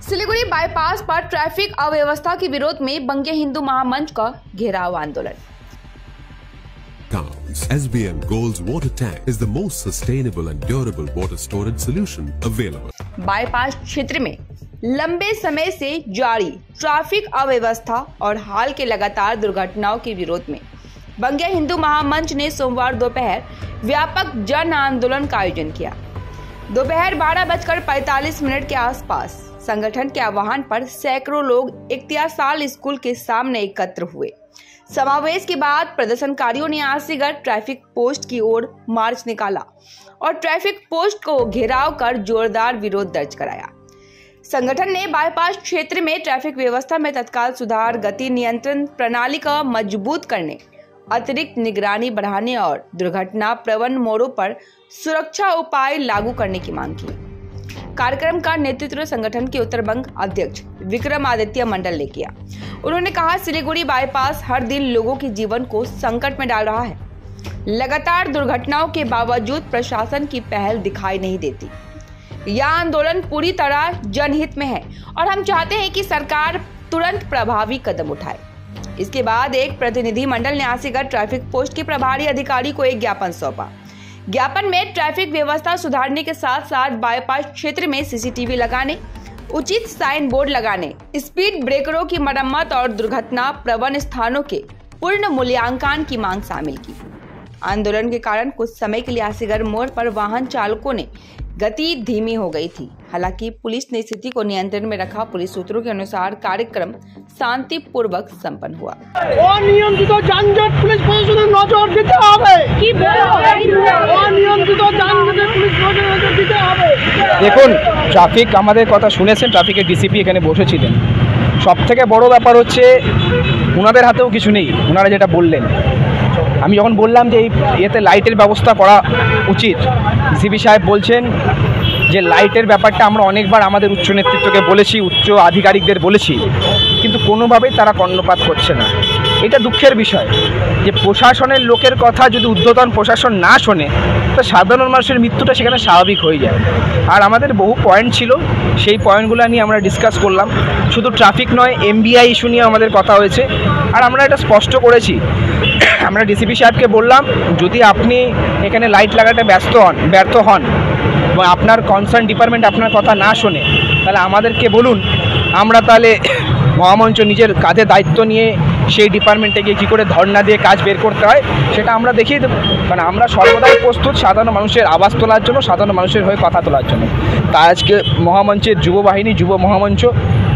Siliguri bypass पर traffic अव्यवस्था के विरोध में बंगे हिंदू महामंच का घेराव आंदोलन। SBM Gold's water tank is the most sustainable and durable water storage solution available. Bypass क्षेत्र में लंबे समय से जारी ट्रैफिक अव्यवस्था और हाल के लगातार दुर्घटनाओं के विरोध में बंगे हिंदू महामंच ने सोमवार दोपहर व्यापक जन आंदोलन का आयोजन किया। दोपहर 12:45 के आसपास संगठन के आह्वान पर सैकड़ों लोग इख्तियार साल स्कूल के सामने एकत्र हुए। समावेश के बाद प्रदर्शनकारियों ने आसीगढ़ ट्रैफिक पोस्ट की ओर मार्च निकाला और ट्रैफिक पोस्ट को घेराव कर जोरदार विरोध दर्ज कराया। संगठन ने बाईपास क्षेत्र में ट्रैफिक व्यवस्था में तत्काल सुधार, गति नियंत्रण प्रणाली का मजबूत करने, अतिरिक्त निगरानी बढ़ाने और दुर्घटना प्रवण मोड़ों पर सुरक्षा उपाय लागू करने की मांग की। कार्यक्रम का नेतृत्व संगठन के उत्तरबंग अध्यक्ष विक्रमादित्य मंडल ने किया। उन्होंने कहा, सिलीगुड़ी बाईपास हर दिन लोगों के जीवन को संकट में डाल रहा है। लगातार दुर्घटनाओं के बावजूद प्रशासन की पहल दिखाई नहीं देती। यह आंदोलन पूरी तरह जनहित में है और हम चाहते हैं कि सरकार तुरंत प्रभावी कदम उठाए। इसके बाद एक प्रतिनिधि मंडल ने आसीगढ़ ट्रैफिक पोस्ट के प्रभारी अधिकारी को एक ज्ञापन सौंपा। ज्ञापन में ट्रैफिक व्यवस्था सुधारने के साथ साथ बाईपास क्षेत्र में सीसीटीवी लगाने, उचित साइन बोर्ड लगाने, स्पीड ब्रेकरों की मरम्मत और दुर्घटना प्रवण स्थानों के पूर्ण मूल्यांकन की मांग शामिल की। आंदोलन के कारण कुछ समय के लिए आसीगढ़ मोड़ पर वाहन चालकों ने गति धीमी हो गई थी। हालांकि पुलिस ने स्थिति को नियंत्रण में रखा। पुलिस सूत्रों के अनुसार कार्यक्रम शांतिपूर्वक संपन्न हुआ। অনিয়ন্ত্রিত যানজট পুলিশ প্রশাসনের নজর দিতে হবে। কি অনিয়ন্ত্রিত যানজটে পুলিশ নজর দিতে হবে। দেখুন, ট্রাফিক আমাদের কথা শুনেছেন, ট্রাফিকের ডিসিপি এখানে বসেছিলেন। সবথেকে বড় ব্যাপার হচ্ছে ওনাদের হাতেও কিছু নেই। ওনারা যেটা বললেন, আমি যখন বললাম যে এতে লাইটের ব্যবস্থা করা উচিত, ডিসিপি সাহেব বলছেন যে লাইটের ব্যাপারটা আমরা অনেকবার আমাদের উচ্চ নেতৃত্বকে বলেছি, উচ্চ আধিকারিকদের বলেছি, কিন্তু কোনোভাবেই তারা কর্ণপাত করছে না। এটা দুঃখের বিষয় যে প্রশাসনের লোকের কথা যদি ঊর্ধ্বতন প্রশাসন না শোনে, তো সাধারণ মানুষের মৃত্যুটা সেখানে স্বাভাবিক হয়ে যায়। আর আমাদের বহু পয়েন্ট ছিল, সেই পয়েন্টগুলো নিয়ে আমরা ডিসকাস করলাম। শুধু ট্রাফিক নয়, এমবিআই ইস্যু নিয়ে আমাদের কথা হয়েছে। আর আমরা এটা স্পষ্ট করেছি, আমরা ডিসিপি সাহেবকে বললাম, যদি আপনি এখানে লাইট লাগাতে ব্যর্থ হন এবং আপনার কনসার্ন ডিপার্টমেন্ট আপনার কথা না শোনে, তাহলে আমাদেরকে বলুন, আমরা তাহলে মহামঞ্চ নিজের কাঁধে দায়িত্ব নিয়ে সেই ডিপার্টমেন্টে গিয়ে কী করে ধর্ণা দিয়ে কাজ বের করতে হয় সেটা আমরা দেখিয়ে দেবো। কারণ আমরা সর্বদাই প্রস্তুত সাধারণ মানুষের আওয়াজ তোলার জন্য, সাধারণ মানুষের হয়ে কথা তোলার জন্য। তাই আজকে মহামঞ্চের যুব বাহিনী, যুব মহামঞ্চ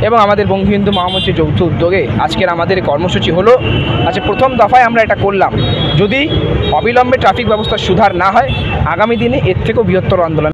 এবং আমাদের বঙ্গ হিন্দু মহামঞ্চের যৌথ উদ্যোগে আজকের আমাদের কর্মসূচি হলো। আজকে প্রথম দফায় আমরা এটা করলাম। যদি অবিলম্বে ট্রাফিক ব্যবস্থার সুধার না হয়, আগামী দিনে এর থেকেও বৃহত্তর আন্দোলন